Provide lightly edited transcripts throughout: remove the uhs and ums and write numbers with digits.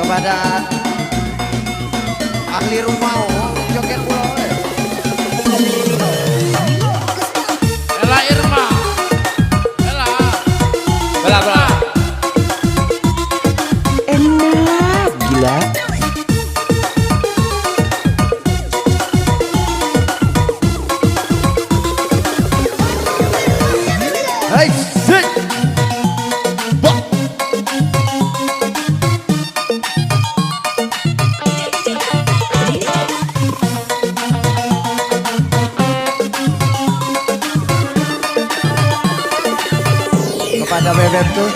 kepada ahli rumah joget pulau. Ella Irma, Ella, Bela bela. Enak gila. Hai, sit. Kepada bebek tuh.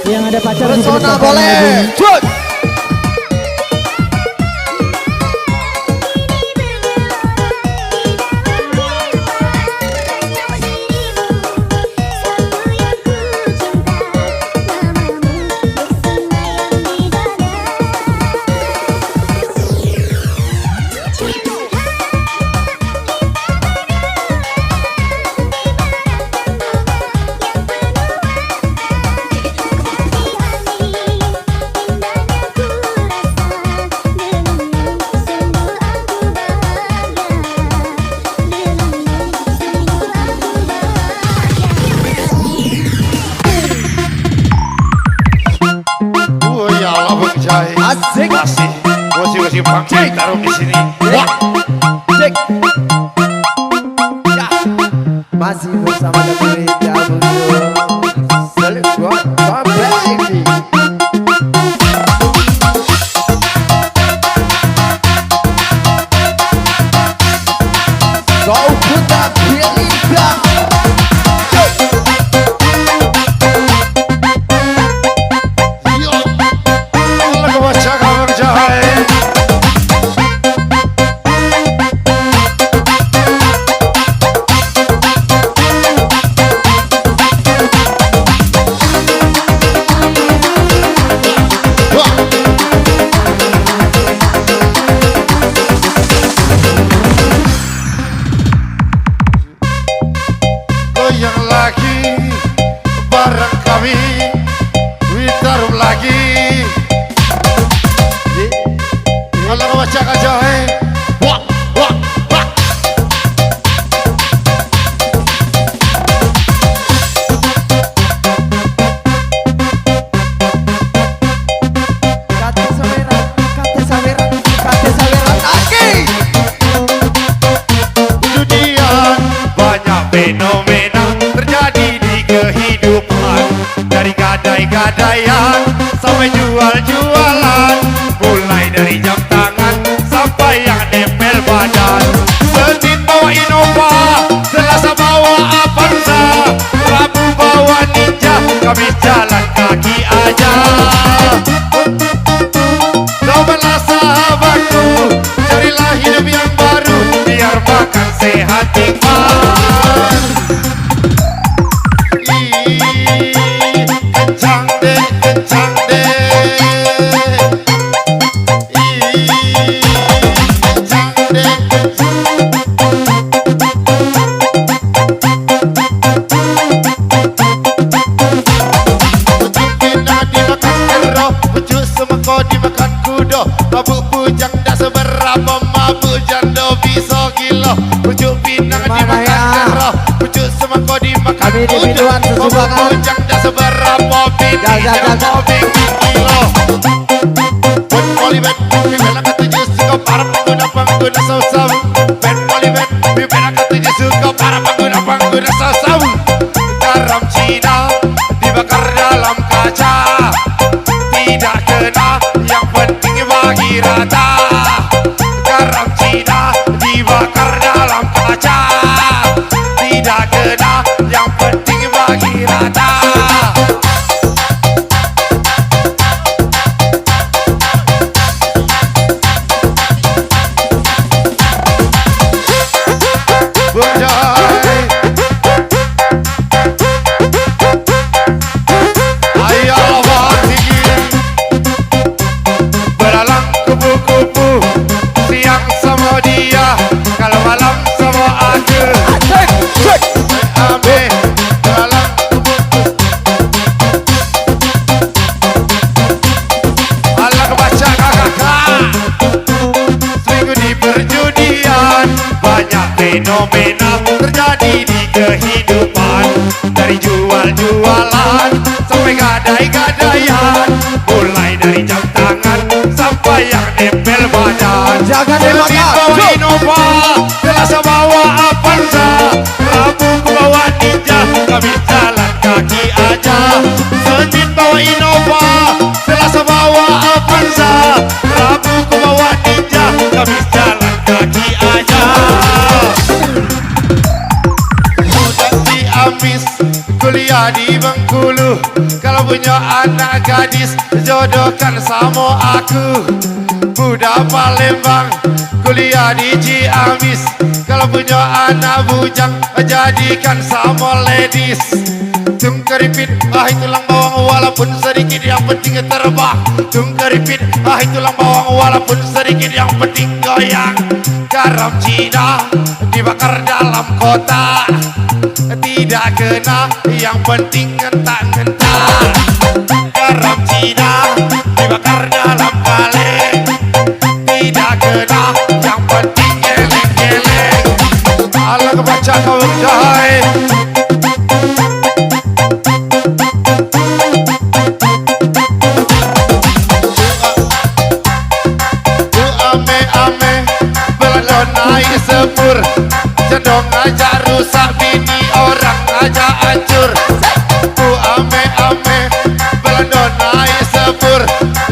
Yang ada pacar Persona boleh. Cut. Asik. masih pakai taruh di sini. Wah, Cek. Ya. Masih bersama dengan Salut buat baby. Kau putar pilih bang. yang lagi bareng kami, witarum lagi. Kalau baca aja, wah, wah, wah. Kate saweran, aki. Dunia banyak fenomena terjadi di kehidupan, dari gadai-gadaian sampai jual-jualan, mulai dari jam tangan sampai yang nempel badan. Senin bawa Innova, Selasa bawa Avanza, Rabu bawa Ninja, Kamis jalan kaki aja. Cobalah sahabatku, carilah hidup yang baru, biar makan sehat nikmat. Kencang deh, kencang deh. Kencang deh, Pina dimakan kero, pucuk semangko dimakan kudo, mabuk bujang dah seberapa, mabuk jando bisa gila. Pucuk pinang dimakan kero, pucuk semangko dimakan Kami di biduan kudo, mabuk sesumbangan. bujang dah seberapa, bini Jal. jando bikin gila. pengguna sabu-sabu. Ben Polivet, pimpin akan tujuh suka para pengguna sabu-sabu. Garam Cina dibakar dalam kaca, tidak kena, yang penting bagi rata. Garam Cina dibakar dalam kaca, tidak kena, yang penting bagi rata. Bujai, ayo lawan tinggi, belalang kupu-kupu, siang sama dia, kalau malam sama aku. Ame, belalang kupu-kupu, alah kebaca kakak. Seminggu di perjudian, banyak fenomena terjadi di kehidupan. Dari jual-jualan sampai gadai-gadaian, mulai dari jam tangan sampai yang nempel badan. Jangan Selangit dimakan. bawa Innova, Selasa bawa Avanza, Rabu ku bawa Ninja, Kamis jalan kaki aja. Senin bawa Innova, Selasa bawa Avanza, Rabu ku bawa Ninja, Kamis jalan kaki aja. Budak di Amis, kuliah di Bengkulu. Kalau punya anak gadis, jodohkan sama aku. Budak Palembang, kuliah di Ciamis. Kalau punya anak bujang, jadikan sama ladies. Tung keripit, tulang bawang walaupun sedikit, yang penting terbang. Tung keripit, tulang bawang walaupun sedikit, yang penting goyang. Garam Cina dibakar dalam kota, tidak kena, yang penting ngentak-ngentak. Garam Cina dibakar dalam kaleng, tidak kena, yang penting geleng-geleng. Alah kebaca kau jahai. Ame-ame, belon naik sepur, jendong aja rusak, bini orang aja hancur. Ame-ame, belon naik sepur,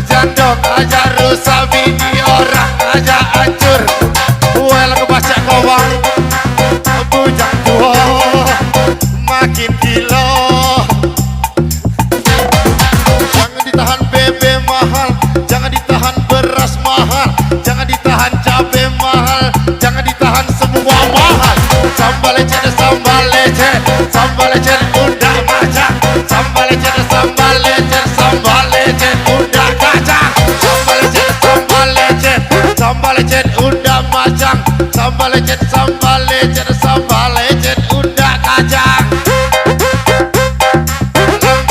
jendong aja rusak, bini orang aja hancur. Well kebaca kawang, bujang tua makin gila. Jangan ditahan bebe mahal, jangan ditahan beras mahal, jangan ditahan cabai mahal, jangan ditahan semua mahal. Sambal lecet, sambal lecet, sambal lecet undak macam, sambal lecet, sambal lecet, sambal lecet undak kacang, sambal lecet, sambal lecet, sambal lecet undak macam, sambal lecet, sambal lecet, sambal lecet undak kacang.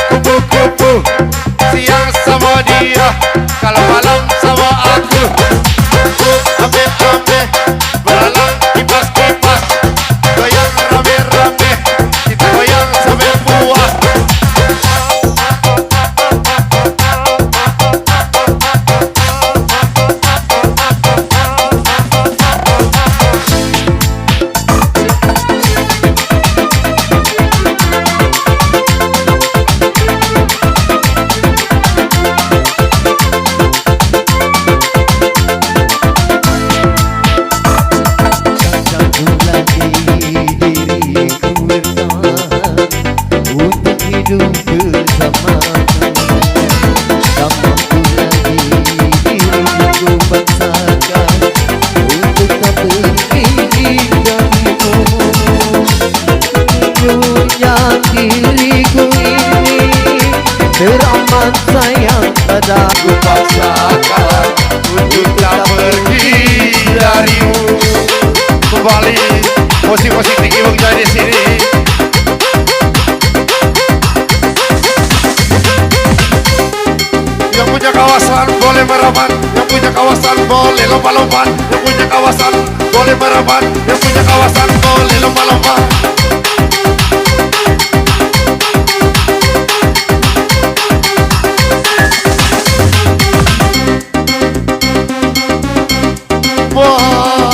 Kupu-kupu, siang sama dia, kalau malam sama aku. Ame-ame, belalang kipas-kipas, goyang rame-rame, kita goyang sampai puas. Satu lagi diriku bertahan untuk hidup bersamamu. Tak mampu lagi diriku paksakan untuk tak pergi darimu. Dunia diriku ini teramat sayang padaku, Paksakan untuk tak pergi darimu. Kembali musik-musik tinggi bangsa di sini. Yang punya kawasan boleh merapat, yang punya kawasan boleh lompat-lompat, yang punya kawasan boleh merapat, yang punya kawasan boleh lompat-lompat. Wah,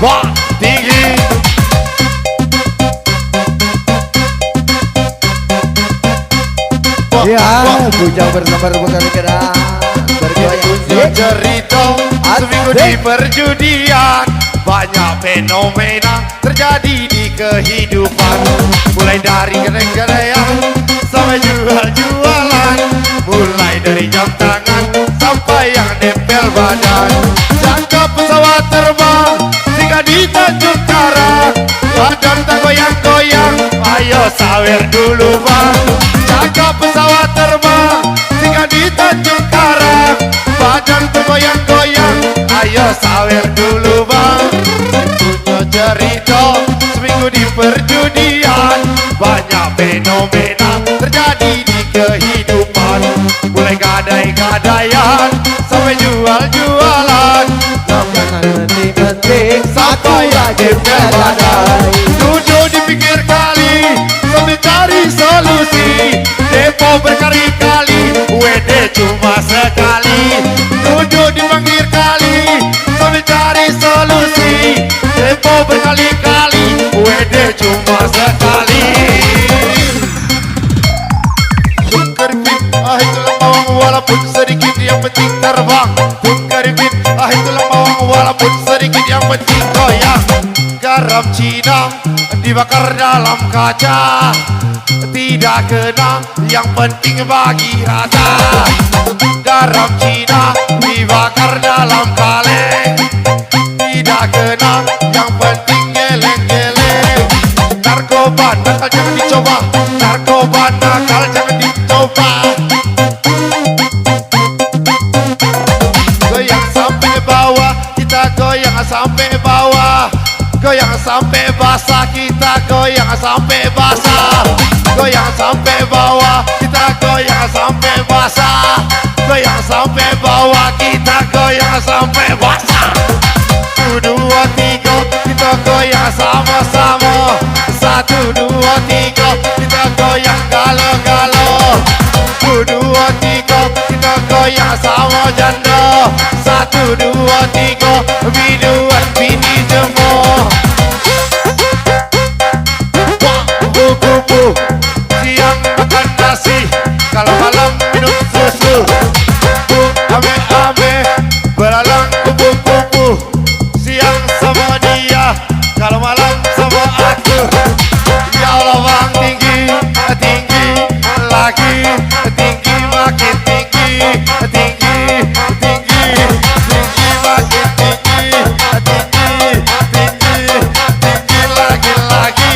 Wah, tinggi. Ya, bujang bersama bukan kena bergoyang. Cerita seminggu di perjudian, banyak fenomena terjadi di kehidupan. Mulai dari gedeng-gedeng sampai jual-jualan, mulai dari jam tangan sampai yang nempel badan. Jangka pesawat terbang hingga di Tanjung Karang, badan tak goyang-goyang, ayo sawer dulu bang. Jangka pesawat terbang hingga di Tanjung Karang, badan tergoyang-goyang, ayo sawer dulu bang. Punya cerita seminggu di perjudian, banyak fenomena terjadi di kehidupan. Mulai gadai-gadaian sampai jual-jualan, penting sampai aja badai. Duduk di pinggir kali sambil cari solusi, depo berkali-kali, WD cuma sekali. Duduk di pinggir kali sambil cari solusi, depo berkali-kali, WD cuma sekali. Tungkeripit, ah itulah bawang walaupun sedikit yang penting terbang. Tungkeripit, ah itulah bawang walaupun sedikit yang penting goyang. Garam Cina dibakar dalam kaca, tidak kena, yang penting bagi rasa. Garam Cina dibakar dalam kaleng, tidak kena, yang penting geleng-geleng. Narkoba nakal jangan dicoba, narkoba nakal jangan dicoba. Goyang sampai bawah, kita goyang sampai bawah. Goyang sampai basah, kita goyang sampai basah. Goyang sampai bawah, kita goyang sampai basah. Goyang sampai bawah, kita goyang sampai basah. 1, 2, 3, kita goyang sama-sama. 1, 2, 3, kita goyang galo-galo. 1, 2, 3, kita goyang sama janda. 1, 2, 3, biduan bini jemur. Kupu-kupu, siang makan nasi, kalau malam minum susu. Ame-ame, belalang kupu-kupu, siang sama dia, kalau malam sama aku. Ya Allah bang, tinggi, tinggi lagi, tinggi makin tinggi, tinggi, tinggi, tinggi makin tinggi, tinggi, tinggi, tinggi lagi-lagi.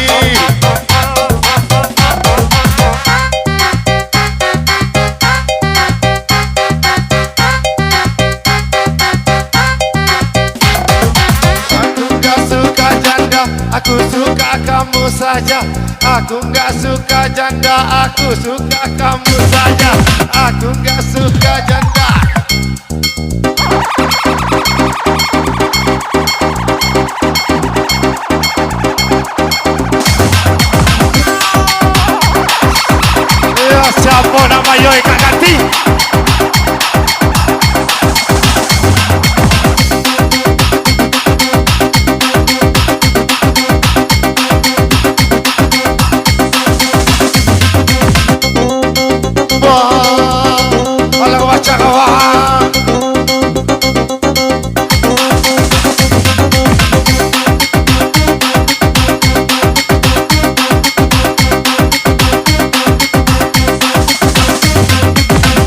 Aku suka kamu saja, aku nggak suka janda. Aku suka kamu saja, aku nggak suka janda. Ya siapa nama Yoi Kak Ganti? Alang baca kawan.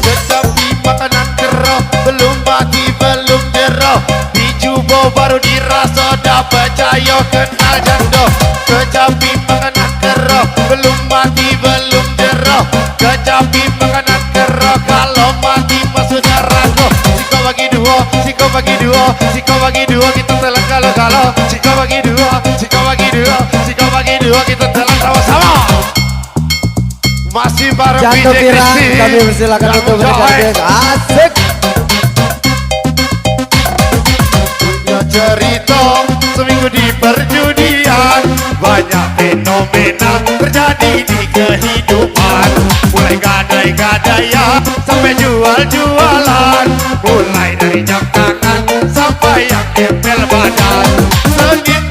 Tetapi makanan kerah belum mati belum jerah. Dijubo baru dirasa dah percaya kenal janda. Kecapi makanan kerah belum mati belum jerah. Kecapi makanan kerah kalau mati masuk neraka. Siko bagi dua, siko bagi dua, siko bagi dua, kita telan kalau. Siko bagi dua, siko bagi dua, siko bagi dua, kita telan sama-sama. Masih bareng Jatuh DJ pirang, Kristi. kami persilakan untuk berkarya. Asik. Punya cerita seminggu di perjudian, banyak fenomena terjadi di kehidupan. Mulai gadai-gadaian sampai jual-jualan, mulai dari jam tangan sampai yang nempel badan. Sedikit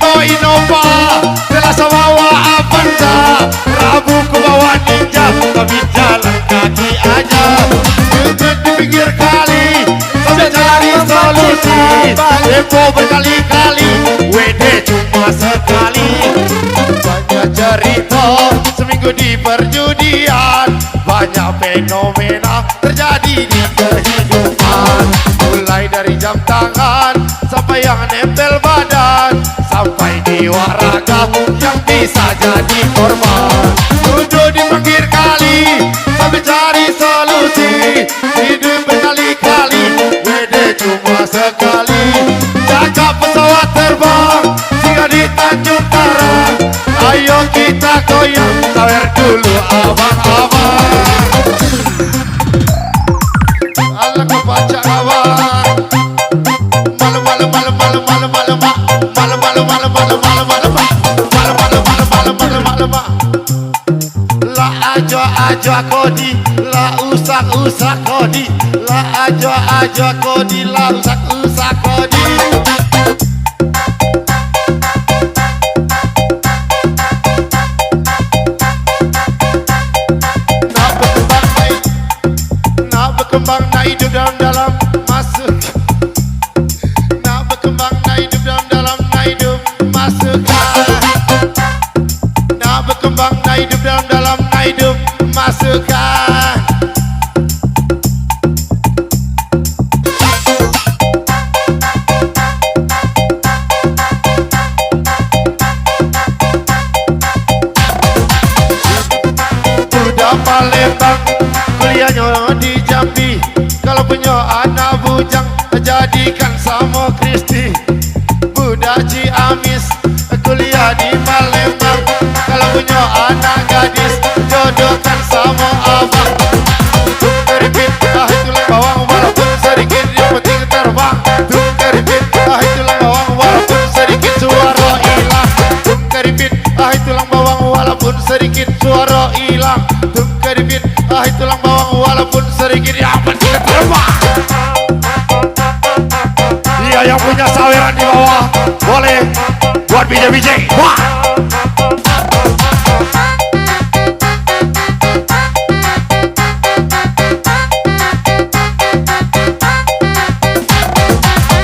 Tempo berkali-kali, WD cuma sekali. Banyak cerita seminggu di perjudian, banyak fenomena terjadi di kehidupan. Mulai dari jam tangan sampai yang nempel badan, sampai di waraga yang bisa jadi korban. Duduk di pinggir kali sambil cari solusi, hidup berkali-kali, WD cuma sekali. Jaga pesawat terbang hingga di Tanjung Karang, ayo kita goyang sawer dulu abang-abang. Allah kebaca kawan. Malam malam malam malam malam malam malam malam malam malam malam malam malam malam malam malam malam malam. La aja kodi, la usak kodi, la aja kodi, la usak kodi. Berkembang nak hidup dalam masuk. Nak berkembang nak hidup dalam nak hidup masukkan. Nak berkembang nak hidup dalam nak hidup masukkan. Sudah Palembang, kuliahnya di Jambi. Kalau punya anak bujang, jadikan sama Kristi. Budak Ciamis, kuliah di Palembang. Kalau punya anak gadis, jodohkan sama abang. Keripit, itulah bawang walaupun sedikit, yang penting terbang. Keripit, itulah bawang walaupun sedikit, suara hilang. Keripit, itulah bawang walaupun sedikit, suara hilang. Keripit, itulah bawang walaupun sedikit, yang penting terbang. Iya, yang punya saweran di bawah boleh buat bijak-bijak. Wah.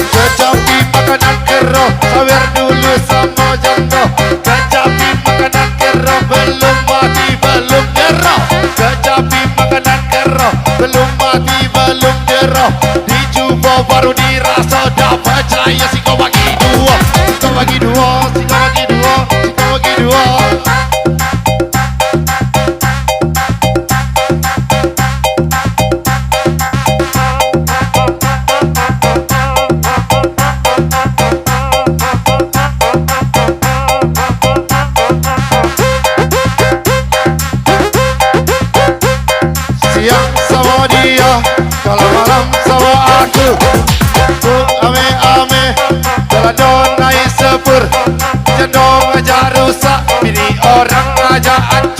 Kecapi makanan kero, sawer dulu sama jando. Kecapi makanan kero, belum mati belum nyerah. Kecapi makanan kero, belum mati belum nyerah. Dicoba baru dirasa, dah percaya si kau bagi dua, si kau bagi dua, si kau bagi dua, si kau bagi dua. Siang sama dia, kalau malam sama aku. Ame-ame, jalan naik sepur, jendong aja rusak, bini orang aja hancur.